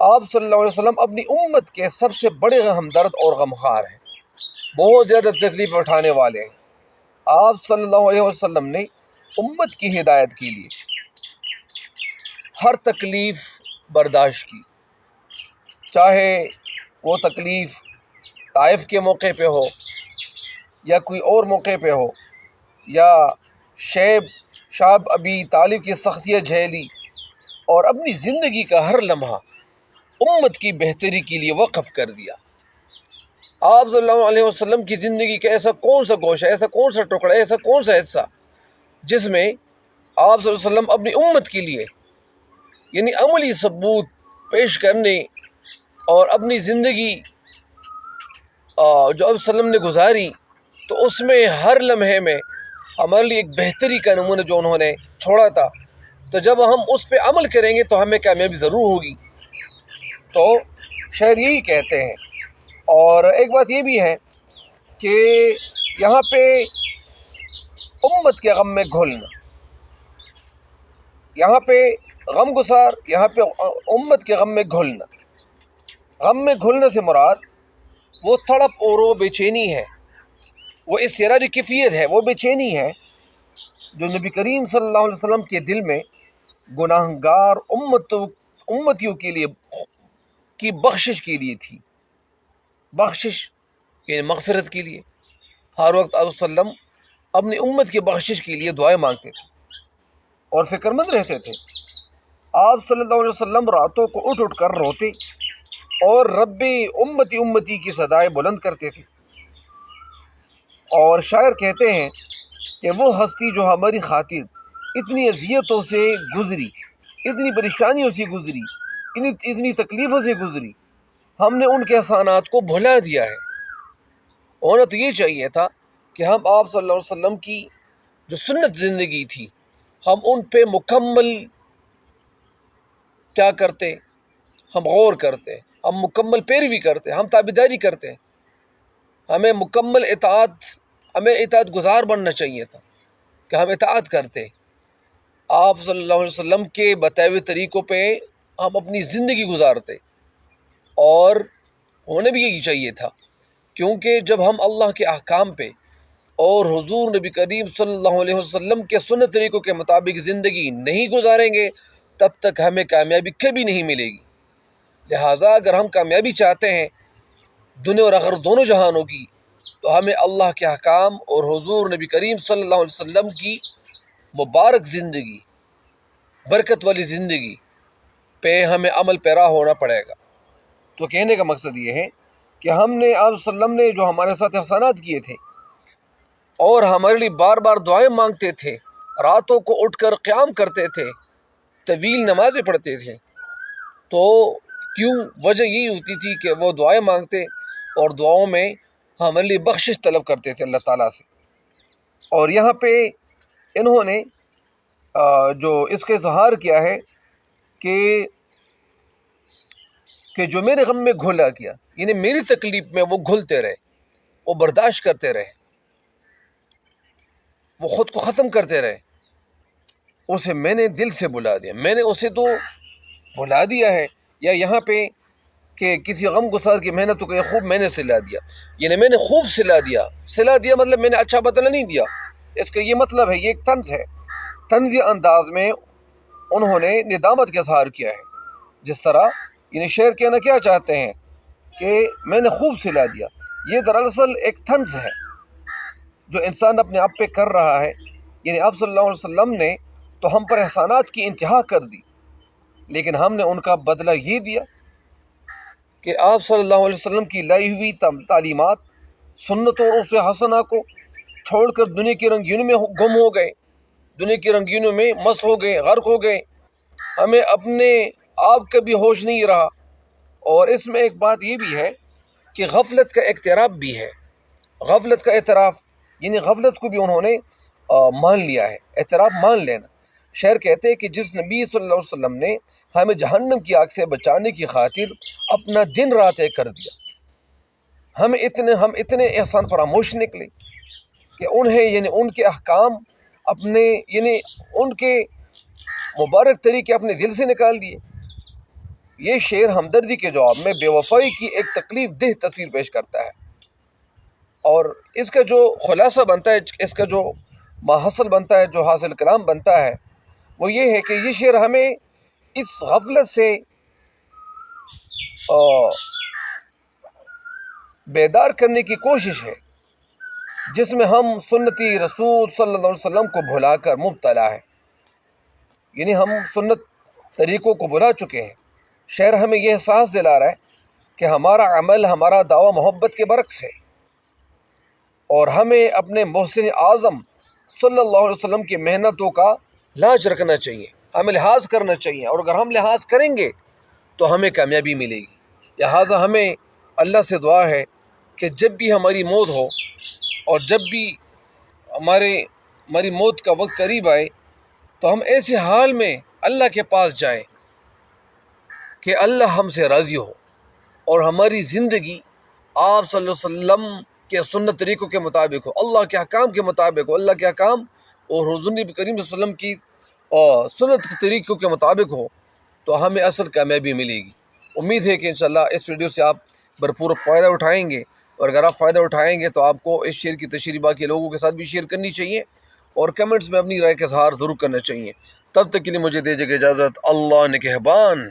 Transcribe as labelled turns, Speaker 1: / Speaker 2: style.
Speaker 1: آپ صلی اللہ علیہ وسلم اپنی امت کے سب سے بڑے ہمدرد اور غمخوار ہیں، بہت زیادہ تکلیف اٹھانے والے ہیں۔ آپ صلی اللہ علیہ وسلم نے امت کی ہدایت کے لیے ہر تکلیف برداشت کی، چاہے وہ تکلیف طائف کے موقع پہ ہو یا کوئی اور موقع پہ ہو، یا شاب ابی طالب کی سختیاں جھیلی، اور اپنی زندگی کا ہر لمحہ امت کی بہتری کے لیے وقف کر دیا۔ آپ صلی اللہ علیہ وسلم کی زندگی کا ایسا کون سا گوشہ، ایسا کون سا ٹکڑا، ایسا کون سا حصہ جس میں آپ صلی اللہ علیہ وسلم اپنی امت کے لیے یعنی عملی ثبوت پیش کرنے اور اپنی زندگی جو اب وسلم نے گزاری، تو اس میں ہر لمحے میں ہمارے لیے ایک بہتری کا نمونہ جو انہوں نے چھوڑا تھا، تو جب ہم اس پہ عمل کریں گے تو ہمیں کامیابی ضرور ہوگی۔ تو شاعر یہی کہتے ہیں۔ اور ایک بات یہ بھی ہے کہ یہاں پہ امت کے غم میں گھلنا، یہاں پہ غم گسار، یہاں پہ امت کے غم میں گھلنا، غم میں گھلنے سے مراد وہ تڑپ اور وہ بے چینی ہے، وہ اضطراری کیفیت ہے، وہ بے چینی ہے جو نبی کریم صلی اللہ علیہ وسلم کے دل میں گناہ گار امتیوں کے لیے کی بخشش کے لیے تھی۔ بخشش یعنی مغفرت کے لیے ہر وقت آپ وسلم اپنی امت کی بخشش کے لیے دعائیں مانگتے تھے اور فکر مند رہتے تھے۔ آپ صلی اللہ علیہ وسلم راتوں کو اٹھ اٹھ کر روتے اور رب امتی امتی کی صدائیں بلند کرتے تھے۔ اور شاعر کہتے ہیں کہ وہ ہستی جو ہماری خاطر اتنی اذیتوں سے گزری، اتنی پریشانیوں سے گزری، اتنی تکلیفوں سے گزری، ہم نے ان کے احسانات کو بھلا دیا ہے۔ ہونا تو یہ چاہیے تھا کہ ہم آپ صلی اللہ علیہ وسلم کی جو سنت زندگی تھی، ہم ان پہ مکمل کیا کرتے، ہم غور کرتے، ہم مکمل پیروی کرتے، ہم تابعداری کرتے، ہمیں مکمل ہمیں اطاعت گزار بننا چاہیے تھا کہ ہم اطاعت کرتے، آپ صلی اللہ علیہ وسلم کے بتائے ہوئے طریقوں پہ ہم اپنی زندگی گزارتے، اور ہونے بھی یہی چاہیے تھا، کیونکہ جب ہم اللہ کے احکام پہ اور حضور نبی کریم صلی اللہ علیہ وسلم کے سنت طریقوں کے مطابق زندگی نہیں گزاریں گے تب تک ہمیں کامیابی کبھی نہیں ملے گی۔ لہٰذا اگر ہم کامیابی چاہتے ہیں دنیا اور آخرت دونوں جہانوں کی، تو ہمیں اللہ کے احکام اور حضور نبی کریم صلی اللہ علیہ وسلم کی مبارک زندگی، برکت والی زندگی پہ ہمیں عمل پیرا ہونا پڑے گا۔ تو کہنے کا مقصد یہ ہے کہ ہم نے آپ صلی اللہ علیہ وسلم نے جو ہمارے ساتھ احسانات کیے تھے اور ہمارے لیے بار بار دعائیں مانگتے تھے، راتوں کو اٹھ کر قیام کرتے تھے، طویل نمازیں پڑھتے تھے، تو کیوں وجہ یہی ہوتی تھی کہ وہ دعائیں مانگتے اور دعاؤں میں ہمارے لیے بخشش طلب کرتے تھے اللہ تعالیٰ سے۔ اور یہاں پہ انہوں نے جو اس کا اظہار کیا ہے کہ جو میرے غم میں گھلا کیا، یعنی میری تکلیف میں وہ گھلتے رہے، وہ برداشت کرتے رہے، وہ خود کو ختم کرتے رہے، اسے میں نے دل سے بلا دیا، میں نے اسے تو بلا دیا ہے، یا یہاں پہ کہ کسی غم گسار کی محنتوں کو خوب میں نے سلا دیا، یعنی میں نے خوب سلا دیا مطلب میں نے اچھا بدلہ نہیں دیا، اس کا یہ مطلب ہے، یہ ایک طنز ہے، طنزی انداز میں انہوں نے ندامت کا اظہار کیا ہے۔ جس طرح یعنی شعر کہنا کیا چاہتے ہیں کہ میں نے خوب سلا دیا، یہ دراصل ایک طنز ہے جو انسان اپنے آپ پہ کر رہا ہے، یعنی آپ صلی اللہ علیہ وسلم نے تو ہم پر احسانات کی انتہا کر دی، لیکن ہم نے ان کا بدلہ یہ دیا کہ آپ صلی اللہ علیہ وسلم کی لائی ہوئی تعلیمات، سنتوں اور اس حسنہ کو چھوڑ کر دنیا کی رنگینوں میں گم ہو گئے، دنیا کی رنگینوں میں مست ہو گئے، غرق ہو گئے، ہمیں اپنے آپ کا بھی ہوش نہیں رہا۔ اور اس میں ایک بات یہ بھی ہے کہ غفلت کا اعتراف بھی ہے، غفلت کا اعتراف یعنی غفلت کو بھی انہوں نے مان لیا ہے، اعتراف مان لینا۔ شعر کہتے ہیں کہ جس نبی صلی اللہ علیہ وسلم نے ہمیں جہنم کی آگ سے بچانے کی خاطر اپنا دن رات ایک کر دیا، ہم اتنے احسان فراموش نکلے کہ انہیں یعنی ان کے احکام اپنے یعنی ان کے مبارک طریقے اپنے دل سے نکال دیے، یہ شعر ہمدردی کے جواب میں بے وفائی کی ایک تکلیف دہ تصویر پیش کرتا ہے، اور اس کا جو خلاصہ بنتا ہے، اس کا جو ماحصل بنتا ہے، جو حاصل کلام بنتا ہے، وہ یہ ہے کہ یہ شعر ہمیں اس غفلت سے بیدار کرنے کی کوشش ہے جس میں ہم سنتی رسول صلی اللہ علیہ وسلم کو بھلا کر مبتلا ہے، یعنی ہم سنت طریقوں کو بھلا چکے ہیں۔ شعر ہمیں یہ احساس دلا رہا ہے کہ ہمارا عمل، ہمارا دعویٰ محبت کے برعکس ہے، اور ہمیں اپنے محسن اعظم صلی اللہ علیہ وسلم کی محنتوں کا لاج رکھنا چاہیے، ہمیں لحاظ کرنا چاہیے، اور اگر ہم لحاظ کریں گے تو ہمیں کامیابی ملے گی۔ لہٰذا ہمیں اللہ سے دعا ہے کہ جب بھی ہماری موت ہو اور جب بھی ہماری موت کا وقت قریب آئے تو ہم ایسے حال میں اللہ کے پاس جائیں کہ اللہ ہم سے راضی ہو اور ہماری زندگی آپ صلی اللہ علیہ وسلم کے سنت طریقوں کے مطابق ہو، اللہ کے احکام کے مطابق ہو، اللہ کے احکام اور حضور نبی کریم صلی اللہ علیہ وسلم کی سنت کے طریقوں کے مطابق ہو، تو ہمیں اصل کامیابی ملے گی۔ امید ہے کہ انشاءاللہ اس ویڈیو سے آپ بھرپور فائدہ اٹھائیں گے، اور اگر آپ فائدہ اٹھائیں گے تو آپ کو اس شعر کی تشریح باقی لوگوں کے ساتھ بھی شیئر کرنی چاہیے، اور کمنٹس میں اپنی رائے کا اظہار ضرور کرنا چاہیے۔ تب تک کے لیے مجھے دیجیے اجازت، اللہ نگہبان۔